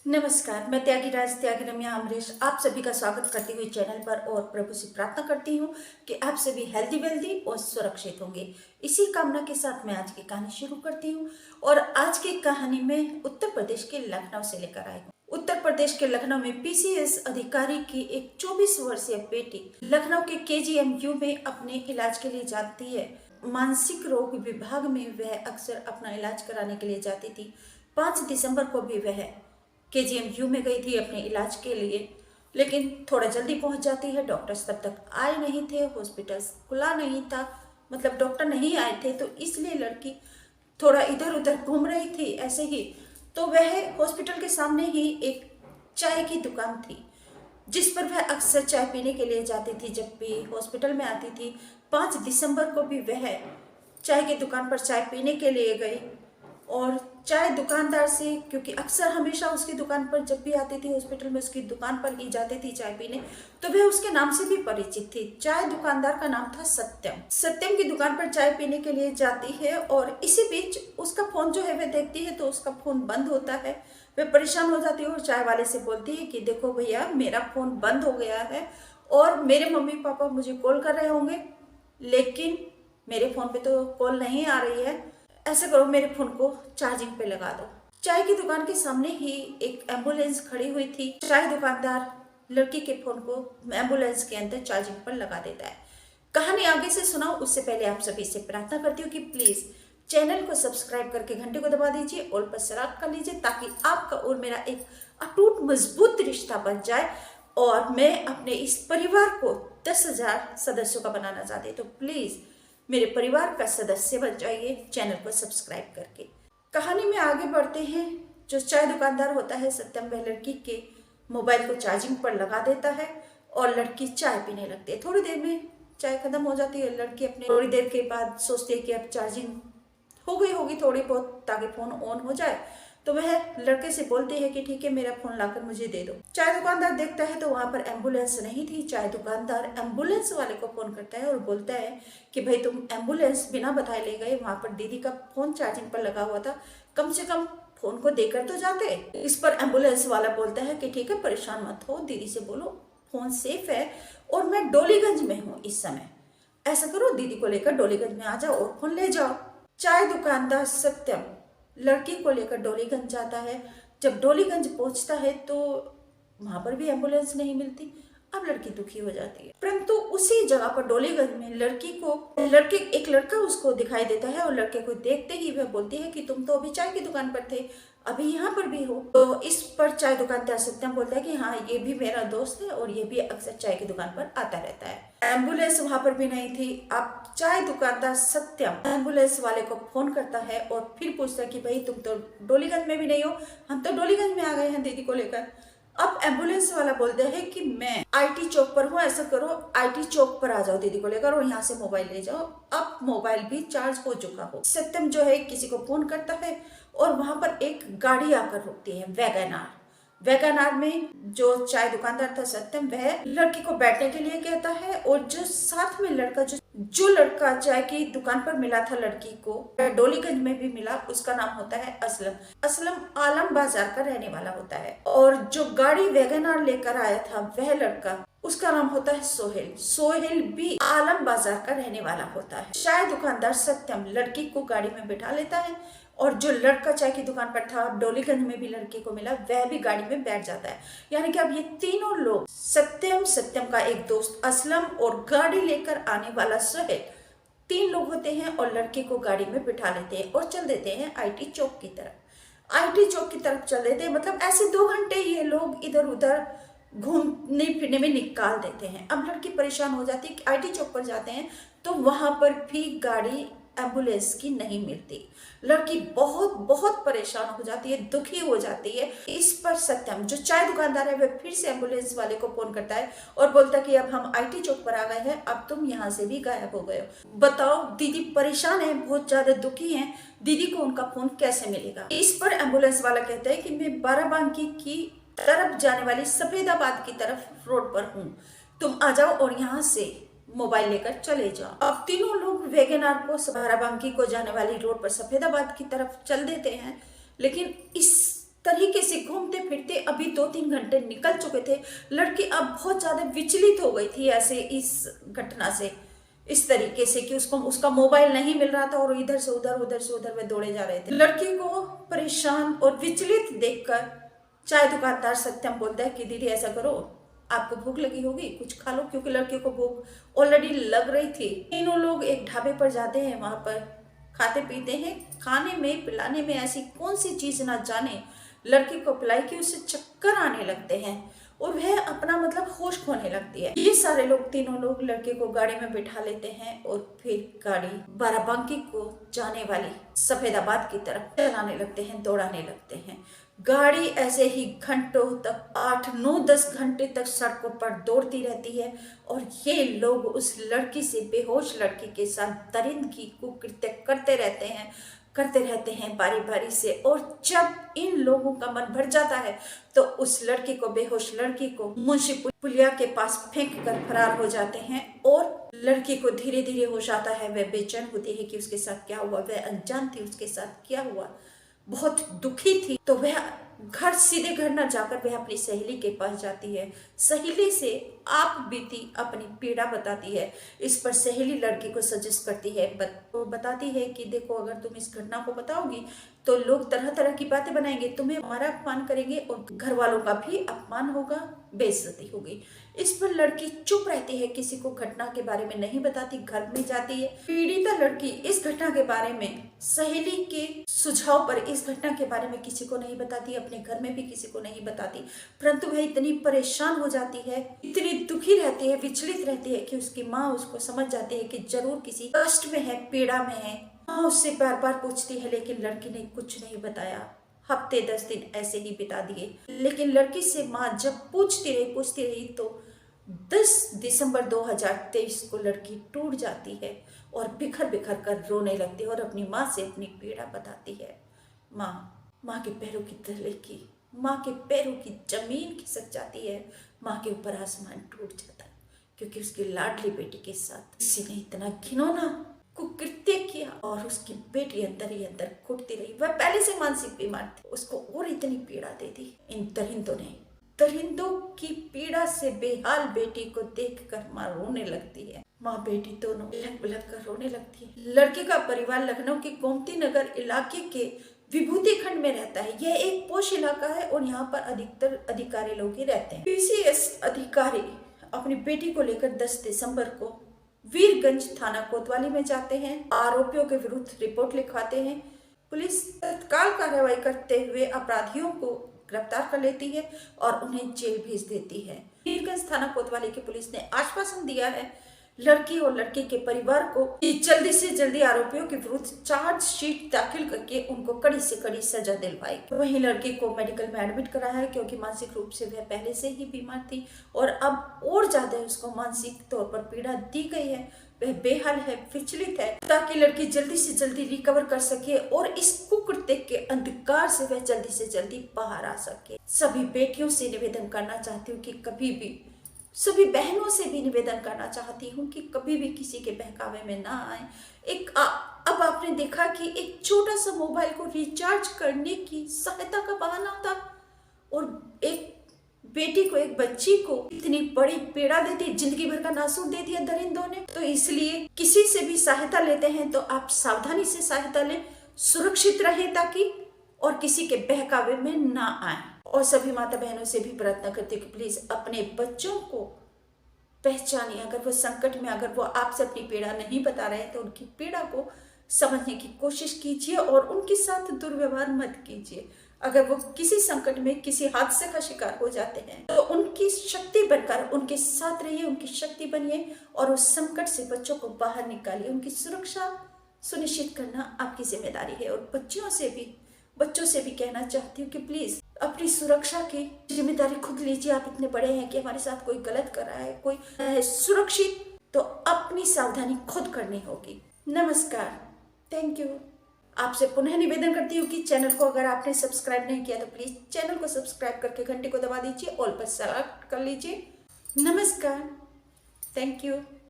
नमस्कार, मैं त्यागीराज त्यागी रम्या अमरीश आप सभी का स्वागत करती हुई चैनल पर और प्रभु से प्रार्थना करती हूँ कि आप सभी हेल्दी वेल्दी और सुरक्षित होंगे। इसी कामना के साथ मैं आज की कहानी शुरू करती हूँ और आज की कहानी में उत्तर प्रदेश के लखनऊ से लेकर आई हूँ। उत्तर प्रदेश के लखनऊ में पीसीएस अधिकारी की एक 24 वर्षीय बेटी लखनऊ के केजीएमयू में अपने इलाज के लिए जाती है। मानसिक रोग विभाग में वह अक्सर अपना इलाज कराने के लिए जाती थी। 5 दिसंबर को भी वह केजीएमयू में गई थी अपने इलाज के लिए, लेकिन थोड़ा जल्दी पहुंच जाती है। डॉक्टर्स तब तक आए नहीं थे, हॉस्पिटल खुला नहीं था, मतलब डॉक्टर नहीं आए थे, तो इसलिए लड़की थोड़ा इधर उधर घूम रही थी ऐसे ही। तो वह हॉस्पिटल के सामने ही एक चाय की दुकान थी जिस पर वह अक्सर चाय पीने के लिए जाती थी जब भी हॉस्पिटल में आती थी। 5 दिसंबर को भी वह चाय की दुकान पर चाय पीने के लिए गई और चाय दुकानदार से, क्योंकि अक्सर हमेशा उसकी दुकान पर जब भी आती थी हॉस्पिटल में उसकी दुकान पर ही जाती थी चाय पीने, तो वह उसके नाम से भी परिचित थी। चाय दुकानदार का नाम था सत्यम। सत्यम की दुकान पर चाय पीने के लिए जाती है और इसी बीच उसका फोन जो है वह देखती है तो उसका फोन बंद होता है। वह परेशान हो जाती है और चाय वाले से बोलती है कि देखो भैया, मेरा फोन बंद हो गया है और मेरे मम्मी पापा मुझे कॉल कर रहे होंगे, लेकिन मेरे फोन पे तो कॉल नहीं आ रही है। ऐसा करो, मेरे फोन को चार्जिंग पे लगा दो। चाय की दुकान के सामने ही एक एम्बुलेंस खड़ी हुई थी। चाय दुकानदार लड़की के फोन को एम्बुलेंस के अंदर चार्जिंग पर लगा देता है। कहानी आगे से सुनाओ उससे पहले आप सभी से प्रार्थना करती हूँ कि प्लीज चैनल को सब्सक्राइब करके घंटे को दबा दीजिए और पर सराब कर लीजिए ताकि आपका और मेरा एक अटूट मजबूत रिश्ता बन जाए और मैं अपने इस परिवार को 10,000 सदस्यों का बनाना चाहती हूँ। तो प्लीज मेरे परिवार का सदस्य बन जाइए चैनल को सब्सक्राइब करके। कहानी में आगे बढ़ते हैं। जो चाय दुकानदार होता है सत्यम, वह लड़की के मोबाइल को चार्जिंग पर लगा देता है और लड़की चाय पीने लगती है। थोड़ी देर में चाय खत्म हो जाती है। लड़की अपने थोड़ी देर के बाद सोचती है कि अब चार्जिंग हो गई होगी थोड़ी बहुत ताकि फोन ऑन हो जाए, तो वह लड़के से बोलती है कि ठीक है, मेरा फोन लाकर मुझे दे दो। चाय दुकानदार देखता है तो वहां पर एम्बुलेंस नहीं थी। चाय दुकानदार एम्बुलेंस वाले को फोन करता है और बोलता है कि भाई तुम एम्बुलेंस बिना बताए ले गए, वहां पर दीदी का फोन चार्जिंग पर लगा हुआ था, कम से कम फोन को देकर तो जाते। इस पर एम्बुलेंस वाला बोलता है कि ठीक है, परेशान मत हो, दीदी से बोलो फोन सेफ है और मैं डोलीगंज में हूँ इस समय। ऐसा करो, दीदी को लेकर डोलीगंज में आ जाओ और फोन ले जाओ। चाय दुकानदार सत्यम लड़की को लेकर डोलीगंज जाता है। जब डोलीगंज पहुंचता है तो वहां पर भी एम्बुलेंस नहीं मिलती। अब लड़की दुखी हो जाती है, परंतु उसी जगह पर डोलीगंज में एक लड़का उसको दिखाई देता है और लड़के को देखते ही वह बोलती है कि तुम तो अभी चाय की दुकान पर थे, अभी यहाँ पर भी हो। तो इस पर चाय दुकानदार सत्यम बोलता है कि हाँ, ये भी मेरा दोस्त है और ये भी अक्सर चाय की दुकान पर आता रहता है। एम्बुलेंस वहां पर भी नहीं थी। अब चाय दुकानदार सत्यम एम्बुलेंस वाले को फोन करता है और फिर पूछता है कि भाई तुम तो डोलीगंज में भी नहीं हो, हम तो डोलीगंज में आ गए हैं दीदी को लेकर। अब एम्बुलेंस वाला बोलता है कि मैं आईटी चौक पर हूँ, ऐसा करो आईटी चौक पर आ जाओ दीदी को लेकर और यहाँ से मोबाइल ले जाओ। अब मोबाइल भी चार्ज हो चुका हो। सत्यम जो है किसी को फोन करता है और वहां पर एक गाड़ी आकर रुकती है, वैगनार। वैगनार में जो चाय दुकानदार था सत्यम, वह लड़की को बैठने के लिए कहता है और जो साथ में लड़का जो लड़का चाय की दुकान पर मिला था लड़की को, डोलीगंज में भी मिला, उसका नाम होता है असलम। असलम आलम बाजार का रहने वाला होता है और जो गाड़ी वैगनार लेकर आया था वह लड़का, उसका नाम होता है सोहेल। सोहेल भी आलम बाजार का रहने वाला होता है। चाय दुकानदार सत्यम लड़की को गाड़ी में बिठा लेता है और जो लड़का चाय की दुकान पर था डोलीगंज में भी लड़की को मिला, वह भी गाड़ी में बैठ जाता है। यानी कि अब ये तीनों लोग, सत्यम का एक दोस्त असलम और गाड़ी लेकर आने वाला सोहेल, 3 लोग होते हैं और लड़के को गाड़ी में बिठा लेते हैं और चल देते हैं आईटी चौक की तरफ। आईटी चौक की तरफ चल देते हैं, मतलब ऐसे 2 घंटे ये लोग इधर उधर घूमने फिरने में निकाल देते हैं। अब लड़की परेशान हो जाती है कि आईटी चौक पर जाते हैं तो वहां पर भी गाड़ी एम्बुलेंस की नहीं मिलती। लड़की बहुत बहुत परेशान हो जाती है, दुखी हो जाती है। इस पर सत्यम जो चाय दुकानदार है वह फिर से एम्बुलेंस वाले को फोन करता है और बोलता है कि अब हम आईटी चौक पर आ गए हैं, अब तुम यहाँ से भी गायब हो गए हो। बताओ, दीदी परेशान है, बहुत ज्यादा दुखी है, दीदी को उनका फोन कैसे मिलेगा। इस पर एम्बुलेंस वाला कहता है कि मैं बाराबांकी की तरफ जाने वाली सफेदाबाद की तरफ रोड पर हूँ, तुम आ जाओ और यहाँ से मोबाइल लेकर चले जाओ। अब तीनों लोग वैगनार को बाराबांकी को जाने वाली रोड पर सफेदाबाद की तरफ चल देते हैं, लेकिन इस तरीके से घूमते फिरते अभी 2-3 घंटे निकल चुके थे। लड़की अब बहुत ज्यादा विचलित हो गई थी ऐसे इस घटना से, इस तरीके से कि उसको उसका मोबाइल नहीं मिल रहा था और इधर से उधर वे दौड़े जा रहे थे। लड़की को परेशान और विचलित देखकर चाय दुकानदार सत्यम बोलता है कि दीदी ऐसा करो, आपको भूख लगी होगी, कुछ खा लो, क्योंकि लड़की को भूख ऑलरेडी लग रही थी। तीनों लोग एक ढाबे पर जाते हैं, वहां पर खाते पीते हैं। खाने में पिलाने में ऐसी कौन सी चीज ना जाने लड़की को पिलाई कि उसे चक्कर आने लगते हैं और वह अपना मतलब होश खोने लगती है। ये सारे लोग, तीनों लोग लड़के को गाड़ी में बिठा लेते हैं और फिर गाड़ी बाराबंकी को जाने वाली सफेदाबाद की तरफ चलाने लगते हैं, दौड़ाने लगते हैं। गाड़ी ऐसे ही घंटों तक 8-9-10 घंटे तक सड़कों पर दौड़ती रहती है और ये लोग उस लड़की से, बेहोश लड़की के साथ दरिंदगी कुकृत्य करते रहते हैं बारी बारी से। और जब इन लोगों का मन भर जाता है तो उस लड़की को, बेहोश लड़की को मुंशी पुलिया के पास फेंक कर फरार हो जाते हैं। और लड़की को धीरे धीरे होश आता है, वह बेचैन होती है कि उसके साथ क्या हुआ, वह अनजान थी उसके साथ क्या हुआ, बहुत दुखी थी। तो वह सीधे घर न जाकर वह अपनी सहेली के पास जाती है। सहेली से आप बीती अपनी पीड़ा बताती है। इस पर सहेली लड़की को सजेस्ट करती है, वो बताती है कि देखो, अगर तुम इस घटना को बताओगी तो लोग तरह तरह की बातें बनाएंगे, तुम्हें हमारा अपमान करेंगे और घर वालों का भी अपमान होगा, बेइज्जती होगी। इस पर लड़की चुप रहती है, किसी को घटना के बारे में नहीं बताती, घर में जाती है। पीड़िता लड़की इस घटना के बारे में, सहेली के सुझाव पर इस घटना के बारे में किसी को नहीं बताती, अपने घर में भी किसी को नहीं बताती। परंतु वह इतनी परेशान हो जाती है, इतनी दुखी रहती है, विचलित रहती है कि उसकी माँ उसको समझ जाती है कि जरूर किसी कष्ट में है, पीड़ा में है। माँ उससे बार बार पूछती है, लेकिन लड़की ने कुछ नहीं बताया। हफ्ते 10 दिन ऐसे ही बिता दिए, लेकिन लड़की से माँ जब पूछती रही तो 10 दिसंबर 2023 को लड़की टूट जाती है और बिखर बिखर कर रोने लगती है और अपनी माँ से अपनी पीड़ा बताती है। माँ के पैरों की तले की, माँ के पैरों की जमीन खिसक जाती है, माँ के ऊपर आसमान टूट जाता है, क्योंकि उसकी लाडली बेटी के साथ किसी ने इतना घिनौना कुकृत्य किया और उसकी बेटी अंदर ही अंदर घुटती रही। वह पहले से मानसिक बीमार थी, उसको और इतनी पीड़ा दे दी इन दरिंदों की पीड़ा से बेहाल बेटी को देखकर माँ रोने लगती है। माँ बेटी दोनों बिलख बिलख कर रोने लगती है। लड़की का परिवार लखनऊ के गोमती नगर इलाके के विभूति खंड में रहता है। यह एक पोश इलाका है और यहाँ पर अधिकतर अधिकारी लोग ही रहते हैं। पीसीएस अधिकारी अपनी बेटी को लेकर 10 दिसंबर को वीरगंज थाना कोतवाली में जाते हैं। आरोपियों के विरुद्ध रिपोर्ट लिखवाते हैं। पुलिस तत्काल कार्रवाई करते हुए अपराधियों को गिरफ्तार कर लेती है और उन्हें जेल भेज देती है। वीरगंज थाना कोतवाली की पुलिस ने आश्वासन दिया है लड़की और लड़के के परिवार को कि जल्दी से जल्दी आरोपियों के विरुद्ध चार्जशीट दाखिल करके उनको कड़ी से कड़ी सजा दिलवाएगी। वहीं लड़की को मेडिकल में एडमिट कराया है, क्योंकि मानसिक रूप से वह पहले से ही बीमार थी और अब और ज्यादा उसको मानसिक तौर पर पीड़ा दी गई है। वह बेहाल है, विचलित है, ताकि लड़की जल्दी से जल्दी रिकवर कर सके और इस कुकृत्य के अंधकार से वह जल्दी से जल्दी बाहर आ सके। सभी बेटियों से निवेदन करना चाहती हूँ कि कभी भी, सभी बहनों से भी निवेदन करना चाहती हूँ कि कभी भी किसी के बहकावे में ना आए। अब आपने देखा कि एक छोटा सा मोबाइल को रिचार्ज करने की सहायता का बहाना था और एक बेटी को, एक बच्ची को इतनी बड़ी पीड़ा देती, जिंदगी भर का नासूर दे दिया दरिंदों ने। तो इसलिए किसी से भी सहायता लेते हैं तो आप सावधानी से सहायता लें, सुरक्षित रहें, ताकि और किसी के बहकावे में ना आए। और सभी माता बहनों से भी प्रार्थना करती हूँ कि प्लीज अपने बच्चों को पहचानिए। अगर वो संकट में, अगर वो आपसे अपनी पीड़ा नहीं बता रहे हैं तो उनकी पीड़ा को समझने की कोशिश कीजिए और उनके साथ दुर्व्यवहार मत कीजिए। अगर वो किसी संकट में, किसी हादसे का शिकार हो जाते हैं तो उनकी शक्ति बनकर उनके साथ रहिए, उनकी शक्ति बनिए और उस संकट से बच्चों को बाहर निकालिए। उनकी सुरक्षा सुनिश्चित करना आपकी जिम्मेदारी है। और बच्चों से भी कहना चाहती हूँ कि प्लीज अपनी सुरक्षा की जिम्मेदारी खुद लीजिए। आप इतने बड़े हैं कि हमारे साथ कोई गलत कर रहा है, कोई है सुरक्षित, तो अपनी सावधानी खुद करनी होगी। नमस्कार, थैंक यू। आपसे पुनः निवेदन करती हूँ कि चैनल को अगर आपने सब्सक्राइब नहीं किया तो प्लीज चैनल को सब्सक्राइब करके घंटे को दबा दीजिए, ऑल पर सेलेक्ट कर लीजिए। नमस्कार, थैंक यू।